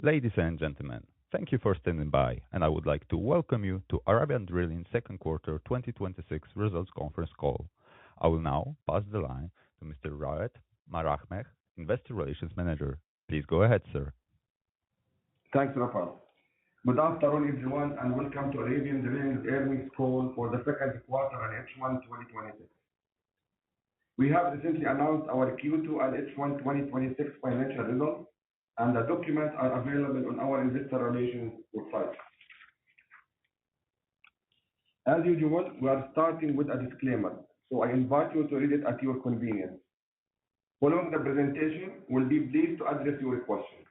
Ladies and gentlemen, thank you for standing by, and I would like to welcome you to Arabian Drilling second quarter 2026 results conference call. I will now pass the line to Mr. Raed Marahmeh, Investor Relations Manager. Please go ahead, sir. Thanks, Rafal. Good afternoon, everyone, and welcome to Arabian Drilling's earnings call for the second quarter and H1 2026. We have recently announced our Q2 and H1 2026 financial results, and the documents are available on our investor relations website. As usual, we are starting with a disclaimer, so I invite you to read it at your convenience. Following the presentation, we'll be pleased to address your questions.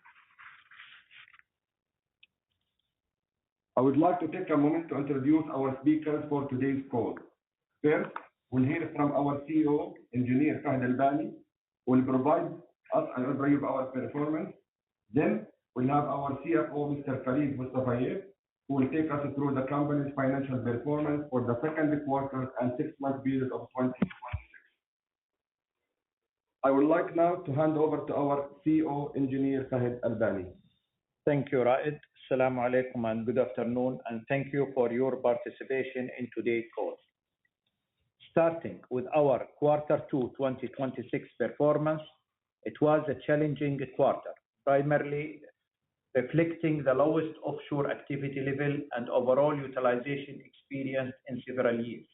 I would like to take a moment to introduce our speakers for today's call. First, we'll hear from our CEO, Engineer Fahd Al-Bani, who will provide us an overview of our performance. Then, we'll have our CFO, Mr. Khalid Mustafayev, who will take us through the company's financial performance for the second quarter and 6-month period of 2026. I would like now to hand over to our CEO, Engineer Fahd Al-Bani. Thank you, Raed. Assalamu alaikum and good afternoon, and thank you for your participation in today's call. Starting with our Quarter 2 2026 performance, it was a challenging quarter, primarily reflecting the lowest offshore activity level and overall utilization experienced in several years.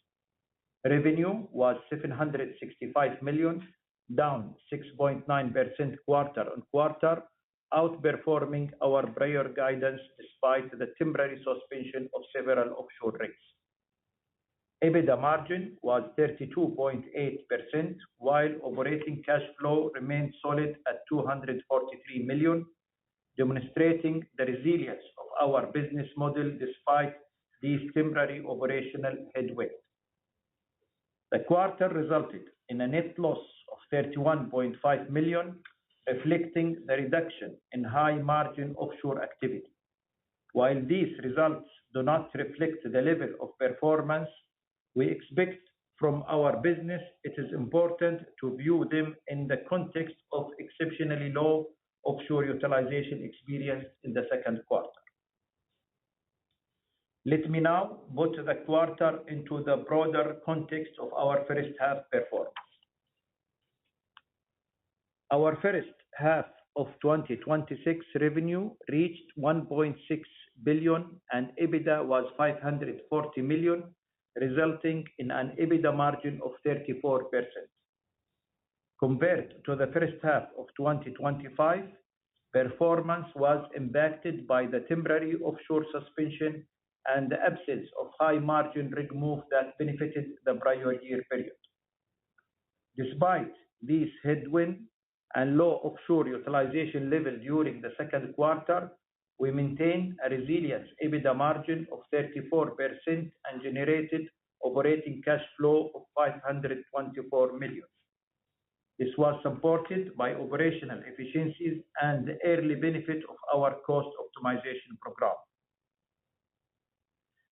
Revenue was $765 million, down 6.9% quarter-on-quarter, outperforming our prior guidance despite the temporary suspension of several offshore rigs. EBITDA margin was 32.8%, while operating cash flow remained solid at $243 million, demonstrating the resilience of our business model despite these temporary operational headwinds. The quarter resulted in a net loss of $31.5 million, reflecting the reduction in high-margin offshore activity. While these results do not reflect the level of performance we expect from our business, it is important to view them in the context of exceptionally low offshore utilization experienced in the second quarter. Let me now put the quarter into the broader context of our first half performance. Our first half of 2026 revenue reached $1.6 billion and EBITDA was $540 million, resulting in an EBITDA margin of 34%. Compared to the first half of 2025, performance was impacted by the temporary offshore suspension and the absence of high-margin rig move that benefited the prior year period. Despite these headwinds and low offshore utilization level during the second quarter, we maintained a resilient EBITDA margin of 34% and generated operating cash flow of $524 million. This was supported by operational efficiencies and the early benefit of our cost optimization program.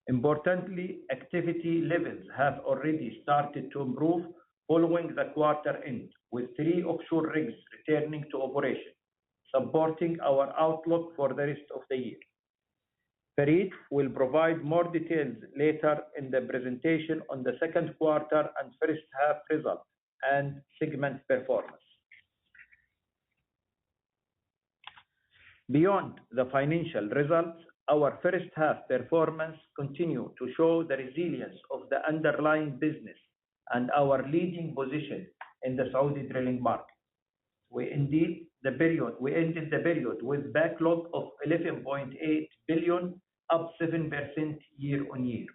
Importantly, activity levels have already started to improve following the quarter end, with 3 offshore rigs returning to operation, supporting our outlook for the rest of the year. Farid will provide more details later in the presentation on the second quarter and first half results and segment performance. Beyond the financial results, our first half performance continued to show the resilience of the underlying business and our leading position in the Saudi drilling market. We ended the period with backlog of $11.8 billion, up 7% year-on-year.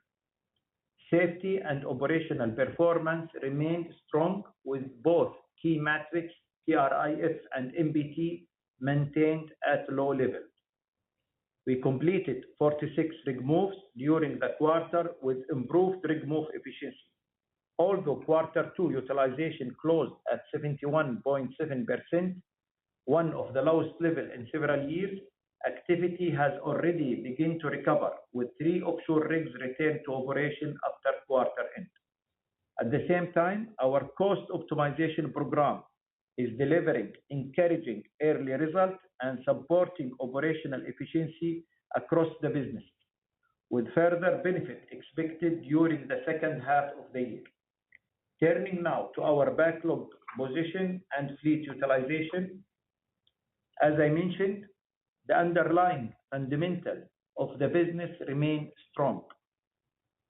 Safety and operational performance remained strong, with both key metrics, TRIF and MBT, maintained at low levels. We completed 46 rig moves during the quarter with improved rig move efficiency. Although Quarter 2 utilization closed at 71.7%, one of the lowest levels in several years, activity has already begun to recover, with 3 offshore rigs returned to operation after quarter end. At the same time, our cost optimization program is delivering encouraging early results and supporting operational efficiency across the business, with further benefit expected during the second half of the year. Turning now to our backlog position and fleet utilization. As I mentioned, the underlying fundamental of the business remain strong.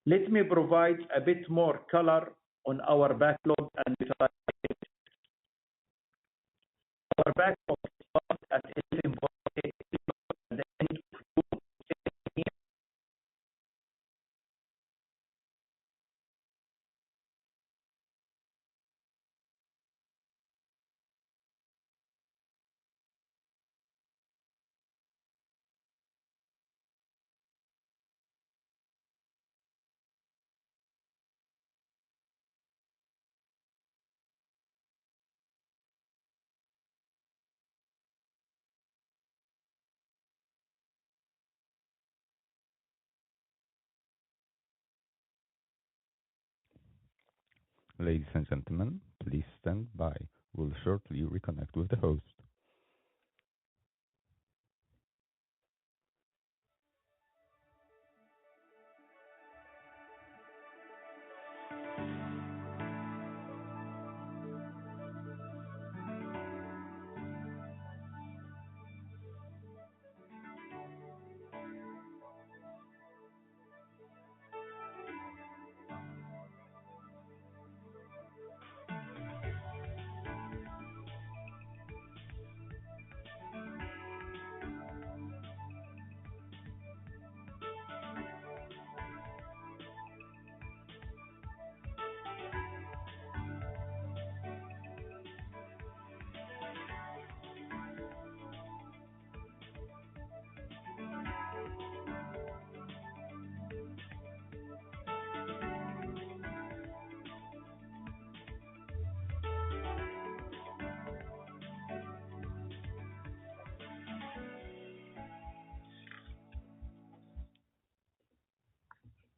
Let me provide a bit more color on our backlog and utilization. Our backlog starts at 11.8 at the end of June. Ladies and gentlemen, please stand by. We'll shortly reconnect with the host.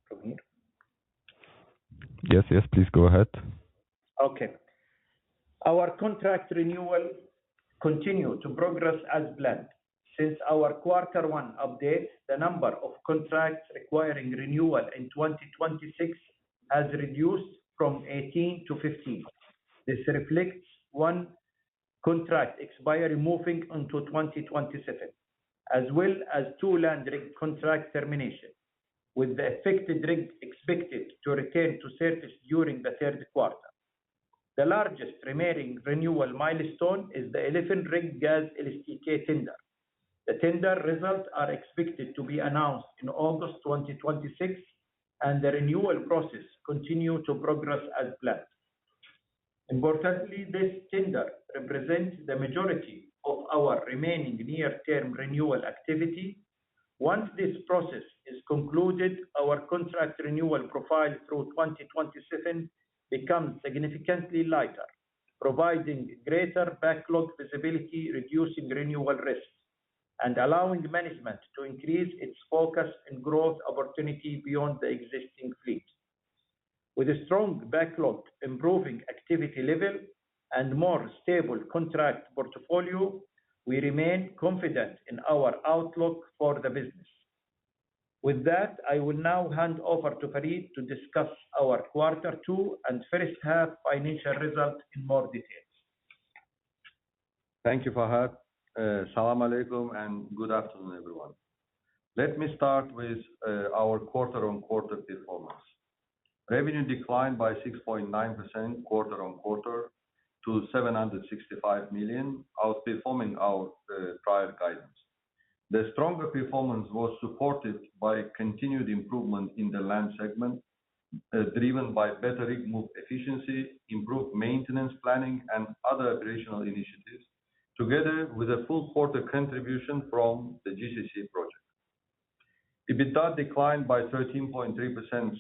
From here. Yes, please go ahead. Okay. Our contract renewal continue to progress as planned. Since our quarter one update, the number of contracts requiring renewal in 2026 has reduced from 18 to 15. This reflects one contract expiry moving into 2027, as well as two land rig contract termination, with the affected rig expected to return to service during the third quarter. The largest remaining renewal milestone is the 11 rig gas LSTK tender. The tender results are expected to be announced in August 2026, and the renewal process continue to progress as planned. Importantly, this tender represents the majority of our remaining near-term renewal activity. Once this process is concluded, our contract renewal profile through 2027 becomes significantly lighter, providing greater backlog visibility, reducing renewal risks, and allowing management to increase its focus and growth opportunity beyond the existing fleet. With a strong backlog, improving activity level, and more stable contract portfolio, we remain confident in our outlook for the business. With that, I will now hand over to Farid to discuss our quarter two and first half financial results in more details. Thank you, Fahad. Salam alaikum and good afternoon, everyone. Let me start with our quarter-on-quarter performance. Revenue declined by 6.9% quarter-on-quarter to 765 million, outperforming our prior guidance. The stronger performance was supported by continued improvement in the land segment, driven by better rig move efficiency, improved maintenance planning, and other operational initiatives, together with a full quarter contribution from the GCC project. EBITDA declined by 13.3%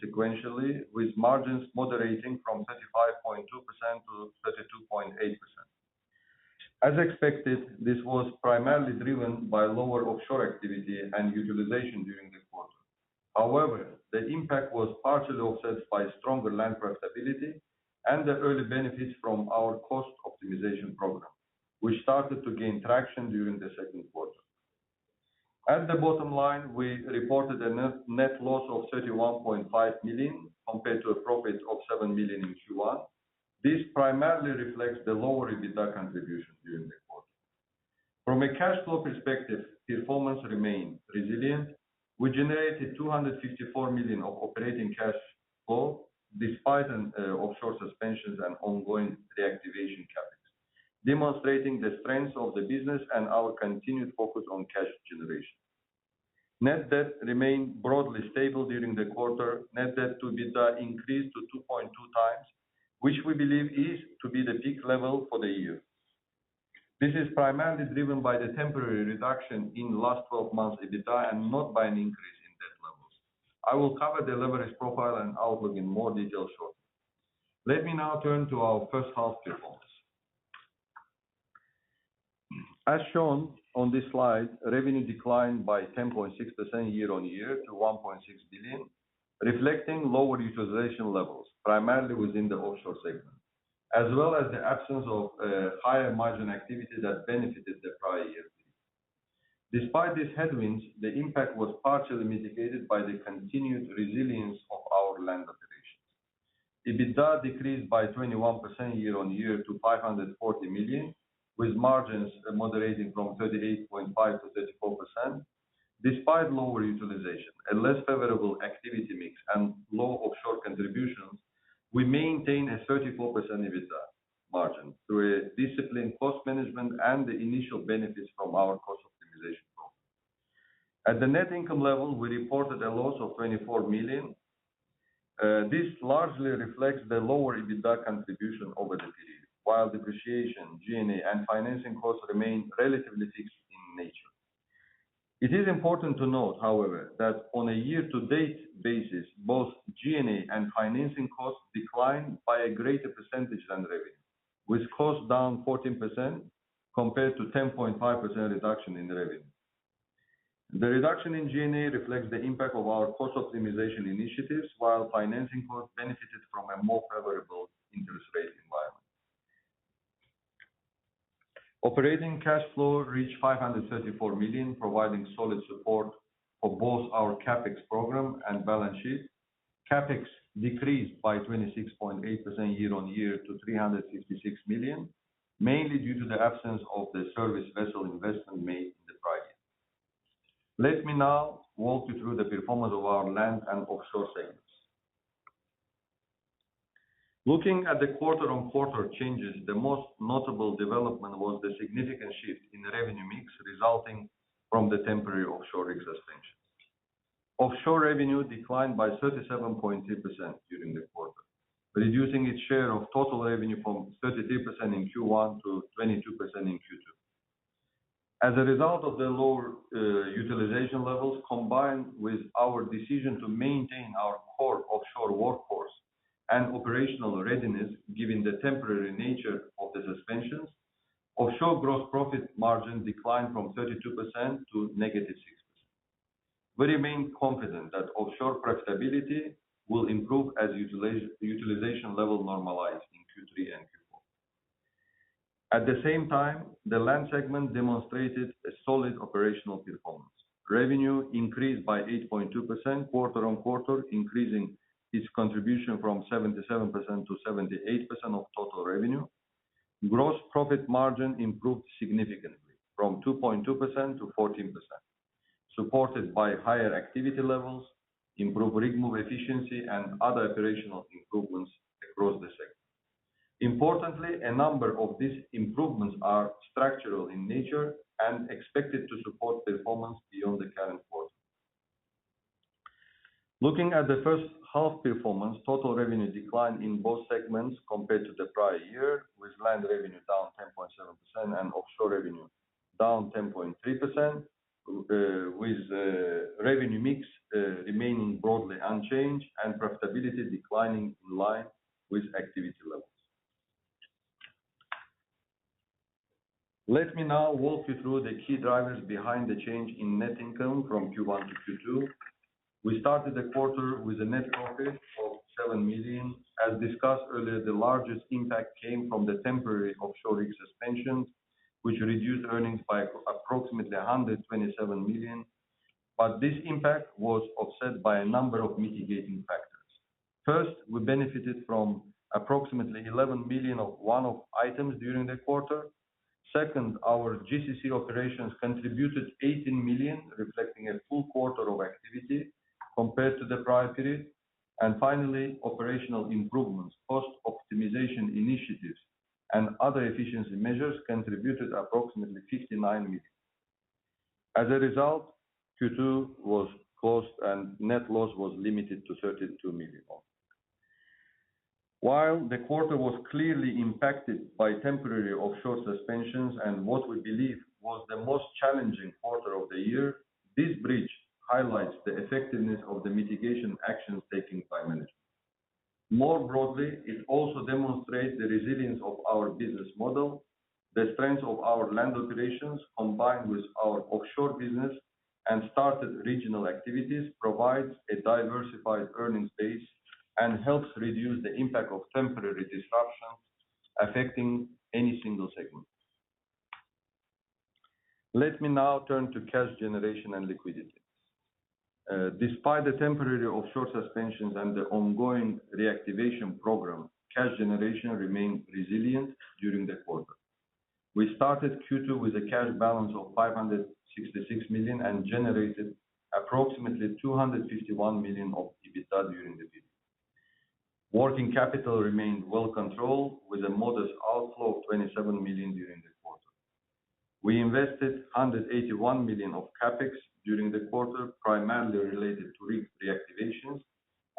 sequentially, with margins moderating from 35.2% to 32.8%. As expected, this was primarily driven by lower offshore activity and utilization during the quarter. However, the impact was partially offset by stronger land profitability and the early benefits from our cost optimization program, which started to gain traction during the second quarter. At the bottom line, we reported a net loss of 31.5 million compared to a profit of 7 million in Q1. This primarily reflects the lower EBITDA contribution during the quarter. From a cash flow perspective, performance remained resilient. We generated 254 million of operating cash flow despite offshore suspensions and ongoing reactivation CapEx, demonstrating the strength of the business and our continued focus on cash generation. Net debt remained broadly stable during the quarter. Net debt to EBITDA increased to 2.2 times, which we believe is to be the peak level for the year. This is primarily driven by the temporary reduction in last 12 months EBITDA and not by an increase in debt levels. I will cover the leverage profile and outlook in more detail shortly. Let me now turn to our first half performance. As shown on this slide, revenue declined by 10.6% year-on-year to 1.6 billion, reflecting lower utilization levels, primarily within the offshore segment, as well as the absence of higher margin activity that benefited the prior year. Despite these headwinds, the impact was partially mitigated by the continued resilience of our land operations. EBITDA decreased by 21% year-on-year to 540 million, with margins moderating from 38.5% to 34%. Despite lower utilization, a less favorable activity mix, and low offshore contributions, we maintain a 34% EBITDA margin through a disciplined cost management and the initial benefits from our cost optimization program. At the net income level, we reported a loss of 24 million. This largely reflects the lower EBITDA contribution over the period, while depreciation, G&A, and financing costs remain relatively fixed in nature. It is important to note, however, that on a year-to-date basis, both G&A and financing costs declined by a greater percentage than revenue, with costs down 14% compared to 10.5% reduction in revenue. The reduction in G&A reflects the impact of our cost optimization initiatives, while financing costs benefited from a more favorable interest rate environment. Operating cash flow reached 534 million, providing solid support for both our CapEx program and balance sheet. CapEx decreased by 26.8% year-on-year to 356 million, mainly due to the absence of the service vessel investment made in the prior year. Let me now walk you through the performance of our land and offshore segments. Looking at the quarter-on-quarter changes, the most notable development was the significant shift in revenue mix resulting from the temporary offshore rig suspension. Offshore revenue declined by 37.3% during the quarter, reducing its share of total revenue from 33% in Q1 to 22% in Q2. As a result of the lower utilization levels, combined with our decision to maintain our core offshore workforce and operational readiness given the temporary nature of the suspensions, offshore gross profit margin declined from 32% to -6%. We remain confident that offshore profitability will improve as utilization level normalize in Q3 and Q4. At the same time, the land segment demonstrated a solid operational performance. Revenue increased by 8.2% quarter-on-quarter, increasing its contribution from 77% to 78% of total revenue. Gross profit margin improved significantly from 2.2% to 14%, supported by higher activity levels, improved rig move efficiency, and other operational improvements across the sector. Importantly, a number of these improvements are structural in nature and expected to support performance beyond the current quarter. Looking at the first half performance, total revenue declined in both segments compared to the prior year, with land revenue down 10.7% and offshore revenue down 10.3%, with revenue mix remaining broadly unchanged and profitability declining in line with activity levels. Let me now walk you through the key drivers behind the change in net income from Q1 to Q2. We started the quarter with a net profit of 7 million. As discussed earlier, the largest impact came from the temporary offshore rig suspensions, which reduced earnings by approximately 127 million. But this impact was offset by a number of mitigating factors. First, we benefited from approximately 11 million of one-off items during the quarter. Second, our GCC operations contributed 18 million, reflecting a full quarter of activity compared to the prior period. And finally, operational improvements, cost optimization initiatives, and other efficiency measures contributed approximately 59 million. As a result, Q2 was closed and net loss was limited to 32 million. While the quarter was clearly impacted by temporary offshore suspensions and what we believe was the most challenging quarter of the year, this bridge highlights the effectiveness of the mitigation actions taken by management. More broadly, it also demonstrates the resilience of our business model, the strength of our land operations combined with our offshore business and started regional activities provides a diversified earnings base and helps reduce the impact of temporary disruptions affecting any single segment. Let me now turn to cash generation and liquidity. Despite the temporary offshore suspensions and the ongoing reactivation program, cash generation remained resilient during the quarter. We started Q2 with a cash balance of 566 million and generated approximately 251 million of EBITDA during the period. Working capital remained well controlled with a modest outflow of 27 million during the quarter. We invested 181 million of CapEx during the quarter, primarily related to rig reactivations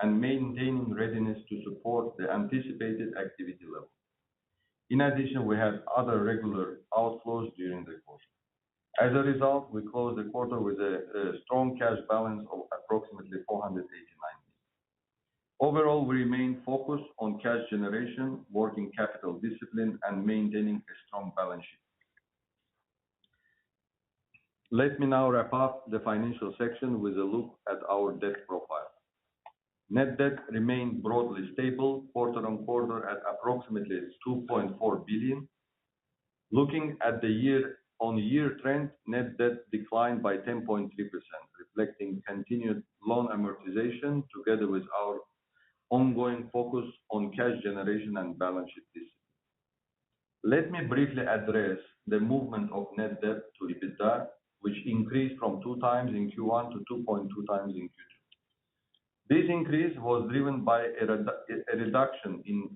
and maintaining readiness to support the anticipated activity level. In addition, we had other regular outflows during the quarter. As a result, we closed the quarter with a strong cash balance of approximately 489 million. Overall, we remain focused on cash generation, working capital discipline, and maintaining a strong balance sheet. Let me now wrap up the financial section with a look at our debt profile. Net debt remained broadly stable quarter on quarter at approximately 2.4 billion. Looking at the year-on-year trend, net debt declined by 10.3%, reflecting continued loan amortization together with our ongoing focus on cash generation and balance sheet discipline. Let me briefly address the movement of net debt to EBITDA, which increased from 2 times in Q1 to 2.2 times in Q2. This increase was driven by a reduction in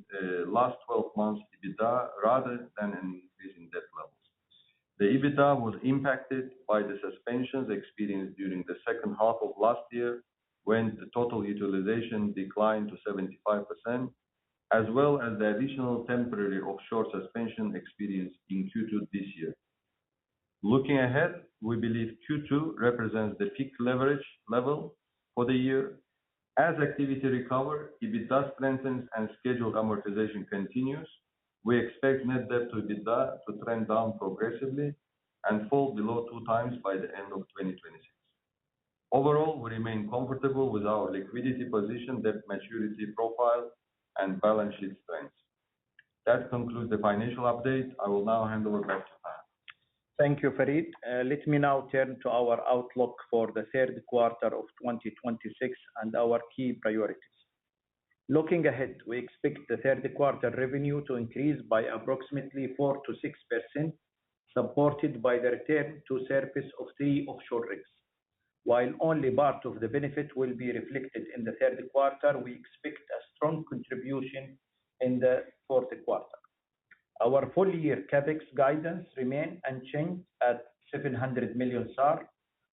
last 12 months EBITDA rather than an increase in debt levels. The EBITDA was impacted by the suspensions experienced during the second half of last year when the total utilization declined to 75%, as well as the additional temporary offshore suspension experienced in Q2 this year. Looking ahead, we believe Q2 represents the peak leverage level for the year. As activity recovers, EBITDA strengthens and scheduled amortization continues. We expect net debt to EBITDA to trend down progressively and fall below 2 times by the end of 2026. Overall, we remain comfortable with our liquidity position, debt maturity profile, and balance sheet strength. That concludes the financial update. I will now hand over back to Fahd. Thank you, Farid. Let me now turn to our outlook for the third quarter of 2026 and our key priorities. Looking ahead, we expect the third quarter revenue to increase by approximately 4 to 6%, supported by the return to service of 3 offshore rigs. While only part of the benefit will be reflected in the third quarter, we expect a strong contribution in the fourth quarter. Our full-year CapEx guidance remains unchanged at 700 million SAR.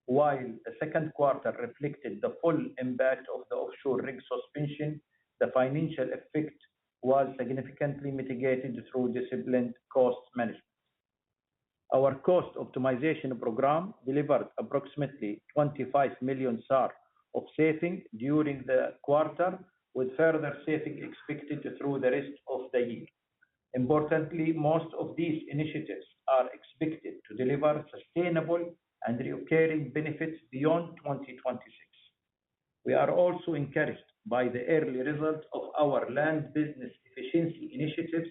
While the second quarter reflected the full impact of the offshore rig suspension, the financial effect was significantly mitigated through disciplined cost management. Our cost optimization program delivered approximately 25 million SAR of saving during the quarter, with further saving expected through the rest of the year. Importantly, most of these initiatives are expected to deliver sustainable and recurring benefits beyond 2026. We are also encouraged by the early results of our land business efficiency initiatives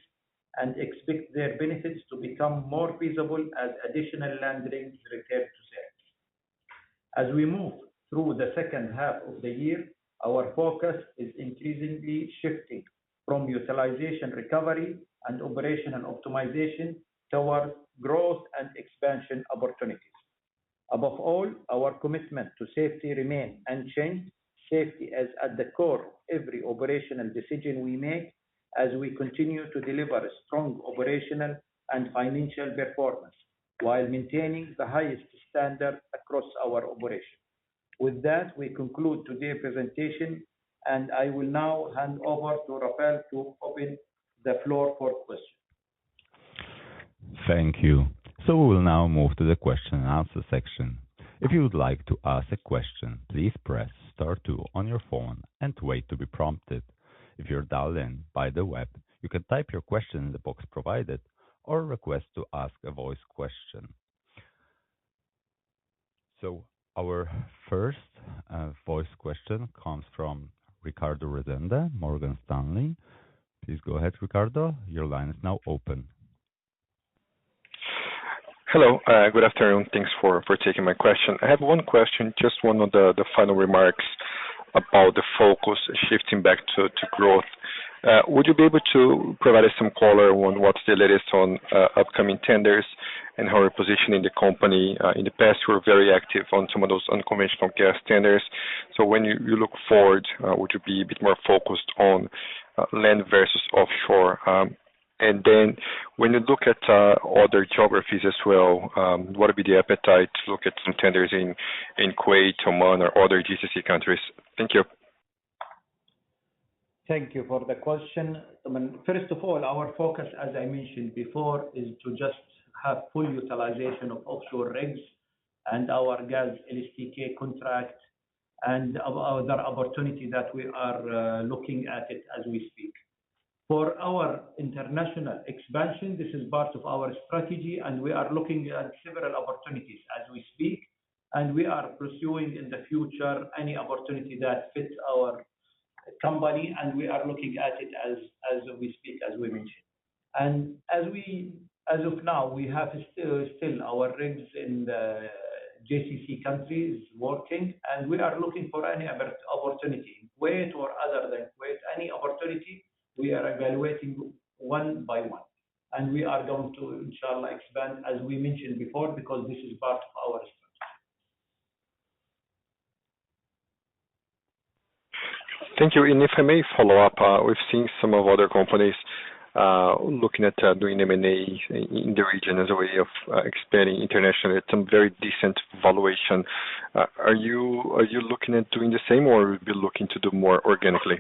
and expect their benefits to become more visible as additional land rigs return to service. As we move through the second half of the year, our focus is increasingly shifting from utilization recovery and operational optimization toward growth and expansion opportunities. Above all, our commitment to safety remains unchanged. Safety is at the core of every operational decision we make as we continue to deliver strong operational and financial performance while maintaining the highest standard across our operation. With that, we conclude today's presentation, and I will now hand over to Rafael to open the floor for questions. Thank you. So we will now move to the question and answer section. If you would like to ask a question, please press star 2 on your phone and wait to be prompted. If you're dialed in by the web, you can type your question in the box provided or request to ask a voice question. So our first voice question comes from Ricardo Rezende, Morgan Stanley. Please go ahead, Ricardo. Your line is now open. Hello, good afternoon. Thanks for taking my question. I have one question, just one of the final remarks about the focus shifting back to growth. Would you be able to provide us some color on what's the latest on upcoming tenders and how you're positioning the company? In the past, you were very active on some of those unconventional gas tenders. So when you look forward, would you be a bit more focused on land versus offshore? And then when you look at other geographies as well, what would be the appetite to look at some tenders in Kuwait, Oman, or other GCC countries? Thank you. Thank you for the question. First of all, our focus, as I mentioned before, is to just have full utilization of offshore rigs and our gas LSTK contract and other opportunity that we are looking at it as we speak. For our international expansion, this is part of our strategy, and we are looking at several opportunities as we speak, and we are pursuing in the future any opportunity that fits our company, and we are looking at it as we speak, as we mentioned. And as of now, we have still our rigs in the GCC countries working, and we are looking for any opportunity in Kuwait or other than Kuwait, any opportunity. We are evaluating one by one, and we are going to, inshallah, expand as we mentioned before because this is part of our strategy. Thank you. And if I may follow up, we've seen some of other companies looking at doing M&A in the region as a way of expanding internationally at some very decent valuation. Are you looking at doing the same, or would you be looking to do more organically?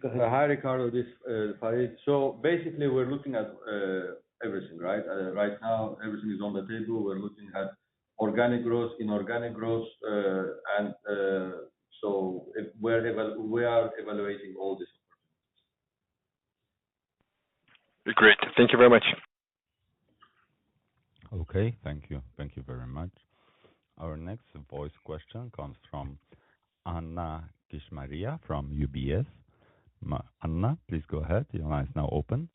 Hi, Ricardo. This is Farid. So basically, we're looking at everything, right? Right now, everything is on the table. We're looking at organic growth, inorganic growth, and so we are evaluating all this. Great. Thank you very much. Okay, thank you. Thank you very much. Our next voice question comes from Anna Kishmaria from UBS. Anna, please go ahead. Your line is now open.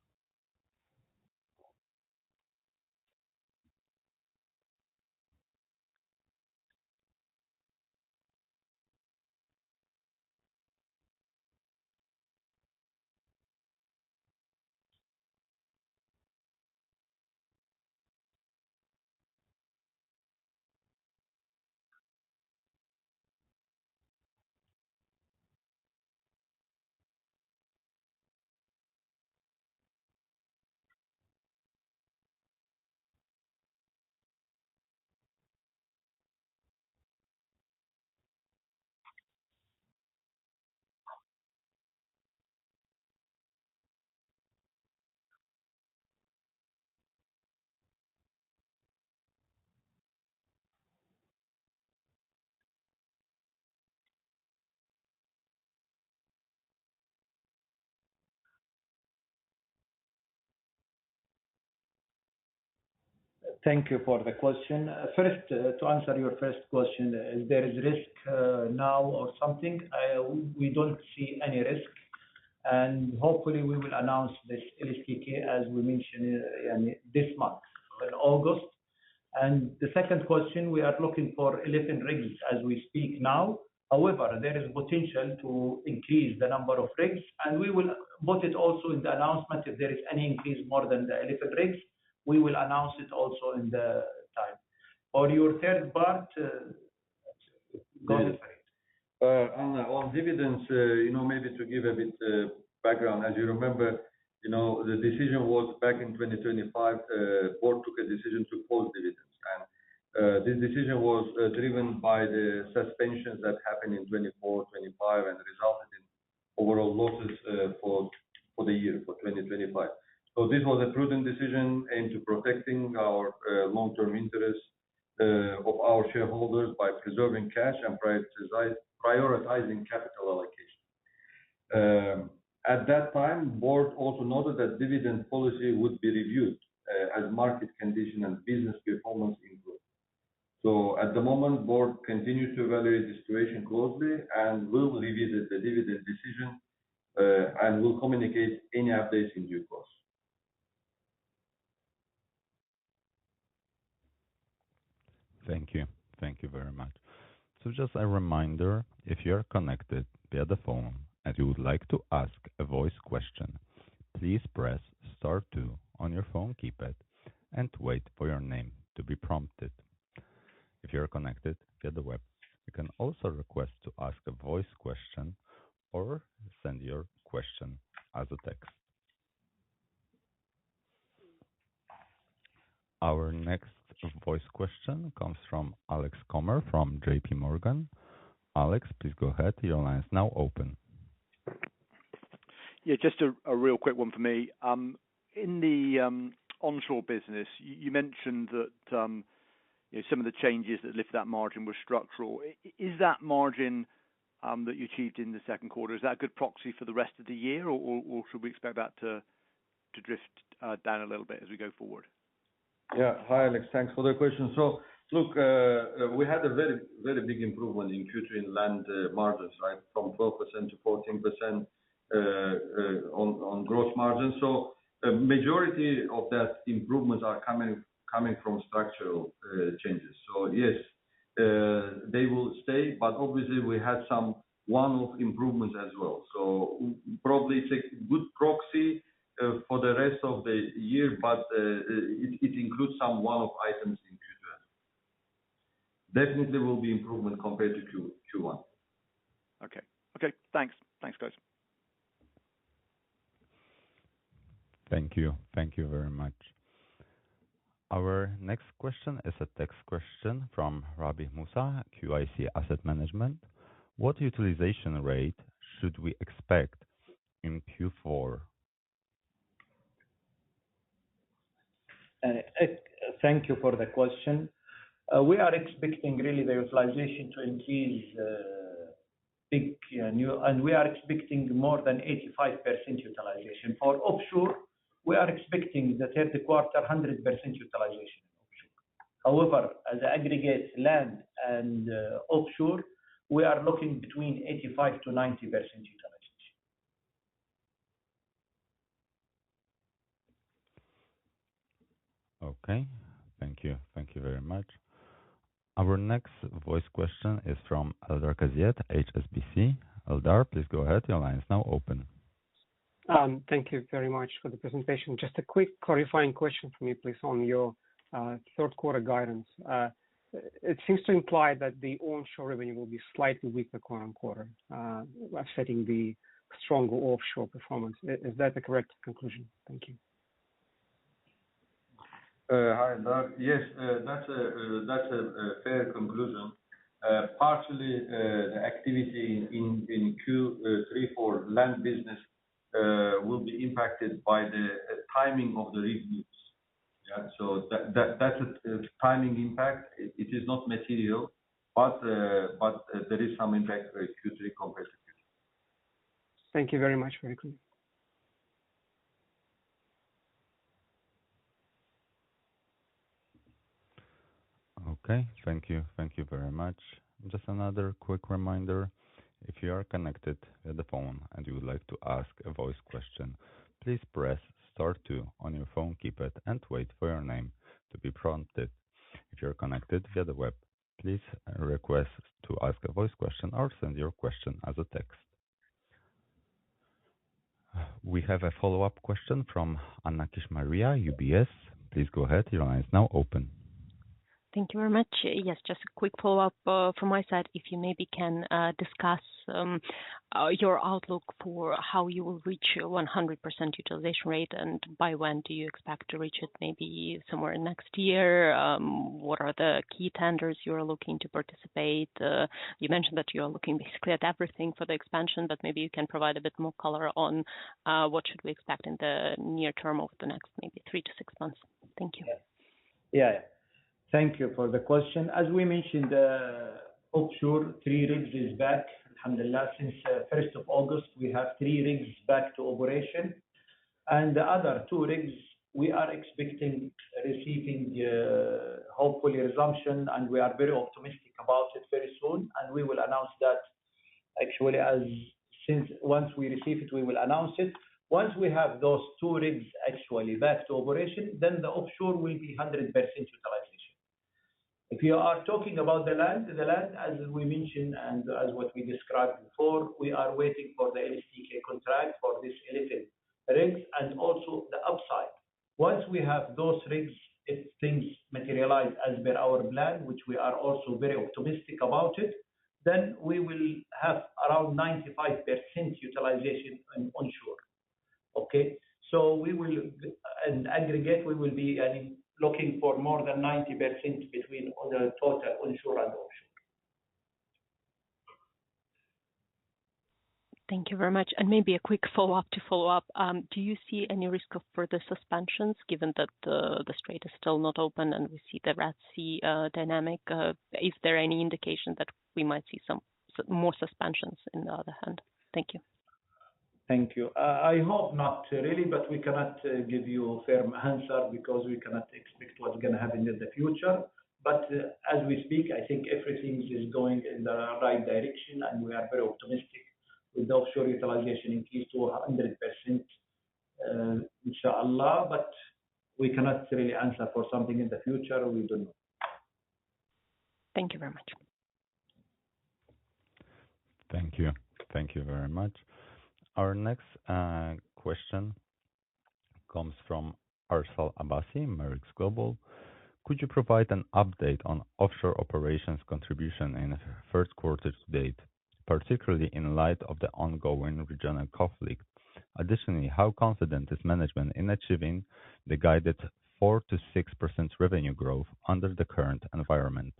Thank you for the question. First, to answer your first question, is there is risk now or something? We don't see any risk, and hopefully we will announce this LSTK as we mentioned this month in August. And the second question, we are looking for 11 rigs as we speak now. However, there is potential to increase the number of rigs, and we will put it also in the announcement. If there is any increase more than the 11 rigs, we will announce it also in the time. For your third part, go ahead. On dividends, maybe to give a bit background, as you remember, the decision was back in 2025, board took a decision to pause dividends. And this decision was driven by the suspensions that happened in 24, 25 and resulted in overall losses for the year, for 2025. So this was a prudent decision aimed to protecting our long-term interests of our shareholders by preserving cash and prioritizing capital allocation. At that time, board also noted that dividend policy would be reviewed as market condition and business performance improve. So at the moment, board continues to evaluate the situation closely and will revisit the dividend decision and will communicate any updates in due course. Thank you. Thank you very much. So just a reminder, if you're connected via the phone and you would like to ask a voice question, please press star 2 on your phone keypad and wait for your name to be prompted. If you're connected via the web, you can also request to ask a voice question or send your question as a text. Our next voice question comes from Alex Comer from JP Morgan. Alex, please go ahead. Your line is now open. Yeah, just a real quick one for me. In the onshore business, you mentioned that some of the changes that lifted that margin were structural. Is that margin that you achieved in the second quarter, is that a good proxy for the rest of the year, or should we expect that to drift down a little bit as we go forward? Yeah. Hi, Alex. Thanks for the question. So, look, we had a very, very big improvement in Q3 in land margins, right, from 12% to 14% on gross margins. So, majority of that improvements are coming from structural changes. So, yes, they will stay, but obviously we had some one-off improvements as well. So, probably it's a good proxy for the rest of the year, but it includes some one-off items in Q2. Definitely will be improvement compared to Q1. Okay. Thanks, guys. Thank you. Thank you very much. Our next question is a text question from Rabi Musa, QIC Asset Management. What utilization rate should we expect in Q4? Thank you for the question. We are expecting really the utilization to increase and we are expecting more than 85% utilization. For offshore, we are expecting the third quarter 100% utilization in offshore. However, as aggregate land and offshore, we are looking between 85 to 90% utilization. Okay, thank you. Thank you very much. Our next voice question is from Eldar Kaziet, HSBC. Eldar, please go ahead. Your line is now open. Thank you very much for the presentation. Just a quick clarifying question for me, please, on your third quarter guidance. It seems to imply that the onshore revenue will be slightly weaker quarter-on-quarter, offsetting the stronger offshore performance. Is that the correct conclusion? Thank you. Hi, Eldar. Yes, that's a fair conclusion. Partially, the activity in Q3 for land business will be impacted by the timing of the reviews. Yeah, so that's a timing impact. It is not material, but there is some impact for Q3 compared to Q2. Thank you very much. Very clear. Okay, thank you. Thank you very much. Just another quick reminder, if you are connected via the phone and you would like to ask a voice question, please press star two on your phone keypad and wait for your name to be prompted. If you're connected via the web, please request to ask a voice question or send your question as a text. We have a follow-up question from Anna Kishmaria, UBS. Please go ahead. Your line is now open. Thank you very much. Yes, just a quick follow-up from my side. If you maybe can discuss your outlook for how you will reach 100% utilization rate, and by when do you expect to reach it? Maybe somewhere next year? What are the key tenders you are looking to participate? You mentioned that you are looking basically at everything for the expansion, but maybe you can provide a bit more color on what should we expect in the near term over the next maybe 3 to 6 months. Thank you. Yeah. Thank you for the question. As we mentioned, offshore, 3 rigs is back. Alhamdulillah, since 1st of August, we have 3 rigs back to operation. And the other 2 rigs, we are expecting receiving hopefully resumption, and we are very optimistic about it very soon. And we will announce that actually once we receive it, we will announce it. Once we have those 2 rigs actually back to operation, then the offshore will be 100% utilization. If you are talking about the land, as we mentioned and as what we described before, we are waiting for the LSTK contract for this 11 rigs and also the upside. Once we have those rigs, if things materialize as per our plan, which we are also very optimistic about it, then we will have around 95% utilization onshore. Okay, so we will, in aggregate, we will be looking for more than 90% between the total onshore and offshore. Thank you very much. And maybe a quick follow-up. Do you see any risk of further suspensions, given that the strait is still not open and we see the Red Sea dynamic? Is there any indication that we might see some more suspensions in the other hand? Thank you. Thank you. I hope not really, but we cannot give you a firm answer because we cannot expect what's going to happen in the future. But as we speak, I think everything is going in the right direction, and we are very optimistic with the offshore utilization increase to 100%, inshallah. But we cannot really answer for something in the future. We don't know. Thank you very much. Thank you. Thank you very much. Our next question comes from Arsal Abbasi, Merix Global. Could you provide an update on offshore operations contribution in the first quarter to date, particularly in light of the ongoing regional conflict? Additionally, how confident is management in achieving the guided 4 to 6% revenue growth under the current environment?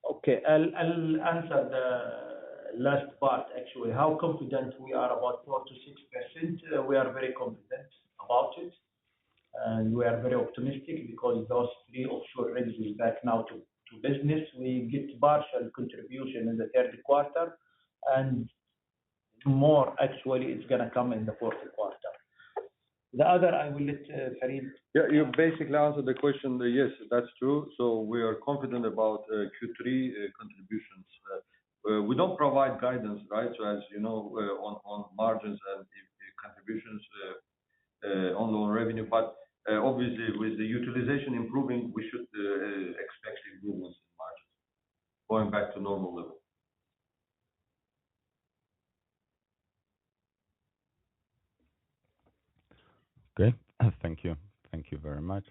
Okay, I'll answer the last part actually. How confident we are about 4 to 6%? We are very confident about it, and we are very optimistic because those 3 offshore rigs is back now to business. We get partial contribution in the 3rd quarter, and more actually it's going to come in the 4th quarter. The other, I will let Farid. Yeah, you basically answered the question. Yes, that's true. So we are confident about Q3 contributions. We don't provide guidance, right? So as you know, on margins and contributions on revenue, but obviously with the utilization improving, we should expect improvements in margins, going back to normal level. Okay, thank you. Thank you very much.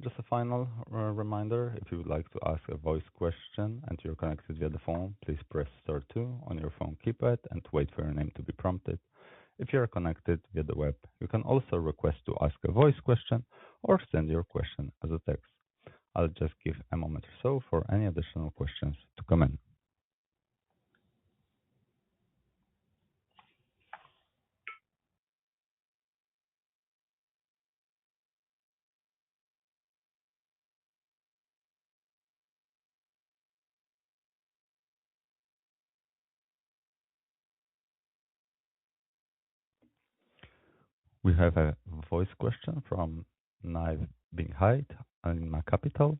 Just a final reminder, if you would like to ask a voice question and you're connected via the phone, please press star 2 on your phone keypad and wait for your name to be prompted. If you're connected via the web, you can also request to ask a voice question or send your question as a text. I'll just give a moment or so for any additional questions to come in. We have a voice question from Naif Bin Hayat, Alma Capital.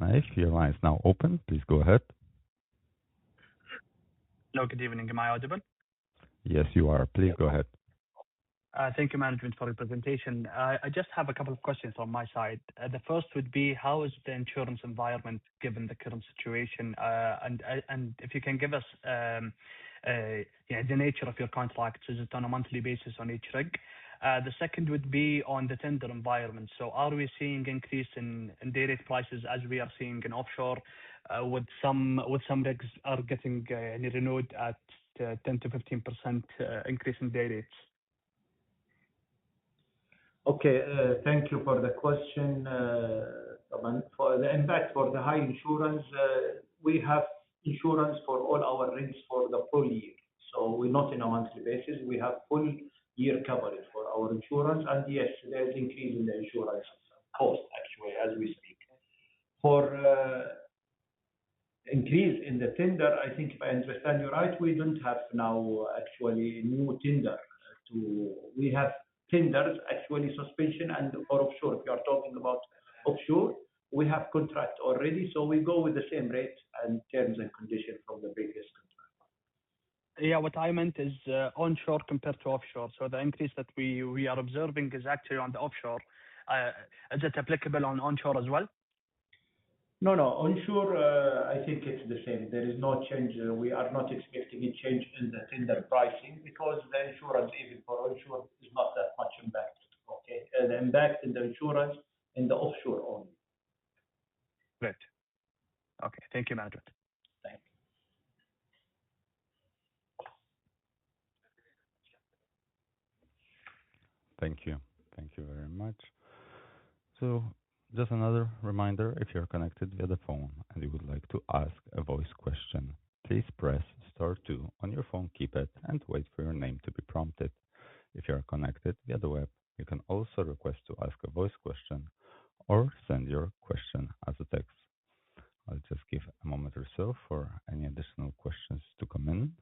Naif, your line is now open. Please go ahead. Hello, good evening. Am I audible? Yes, you are. Please go ahead. Thank you, management, for your presentation. I just have a couple of questions on my side. The first would be, how is the insurance environment given the current situation? And if you can give us the nature of your contracts, is it on a monthly basis on each rig? The second would be on the tender environment. So are we seeing increase in day rate prices as we are seeing in offshore, with some rigs are getting renewed at 10 to 15% increase in day rates? Okay, thank you for the question. For the impact for the high insurance, we have insurance for all our rigs for the full year. So we're not in a monthly basis. We have full year coverage for our insurance. And yes, there's increase in the insurance cost actually as we speak. For increase in the tender, I think if I understand you right, we don't have now actually new tender. We have tenders, actually suspension and for offshore. If you are talking about offshore, we have contract already, so we go with the same rate and terms and conditions from the previous contract. Yeah, what I meant is onshore compared to offshore. So the increase that we are observing is actually on the offshore. Is it applicable on onshore as well? No, onshore, I think it's the same. There is no change. We are not expecting a change in the tender pricing because the insurance, even for onshore, is not that much impacted. Okay, the impact in the insurance in the offshore only. Great. Okay, thank you, management. Thank you. Thank you. Thank you very much. So, just another reminder, if you're connected via the phone and you would like to ask a voice question, please press star 2 on your phone keypad and wait for your name to be prompted. If you are connected via the web, you can also request to ask a voice question or send your question as a text. I'll just give a moment or so for any additional questions to come in.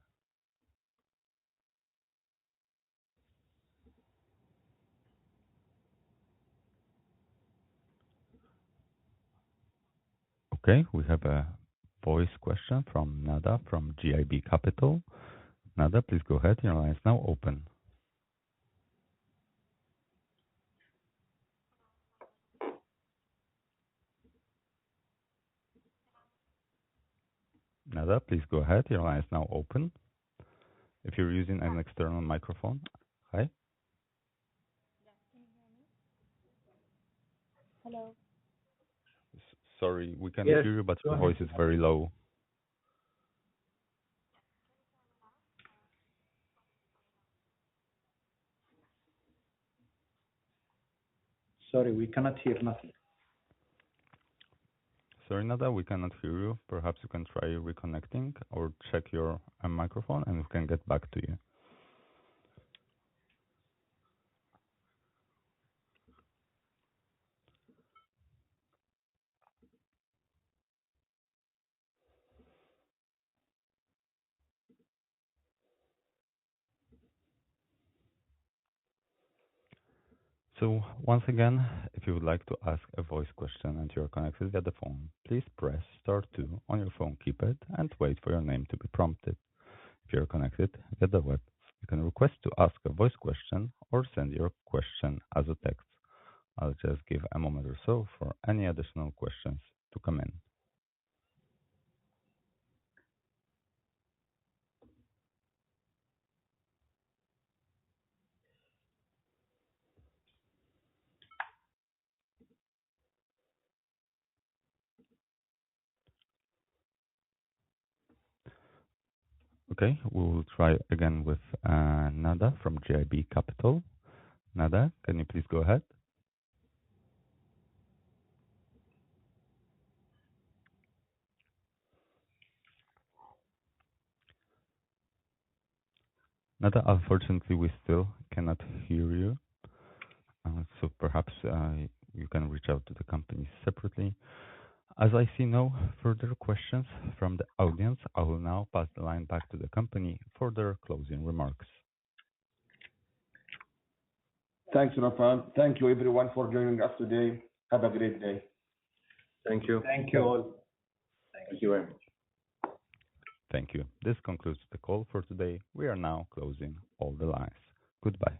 Okay, we have a voice question from Nada from GIB Capital. Nada, please go ahead. Your line is now open. Nada, please go ahead. Your line is now open. If you're using an external microphone. Hi. Can you hear me? Hello. Sorry, we can hear you, but your voice is very low. Sorry, we cannot hear nothing. Sorry, Nada, we cannot hear you. Perhaps you can try reconnecting or check your microphone and we can get back to you. So once again, if you would like to ask a voice question and you are connected via the phone, please press star 2 on your phone keypad and wait for your name to be prompted. If you are connected via the web, you can request to ask a voice question or send your question as a text. I'll just give a moment or so for any additional questions to come in. Okay, we will try again with Nada from GIB Capital. Nada, can you please go ahead? Nada, unfortunately, we still cannot hear you. So perhaps you can reach out to the company separately. As I see no further questions from the audience, I will now pass the line back to the company for their closing remarks. Thanks, Rafan. Thank you, everyone, for joining us today. Have a great day. Thank you. Thank you all. Thank you very much. Thank you. This concludes the call for today. We are now closing all the lines. Goodbye.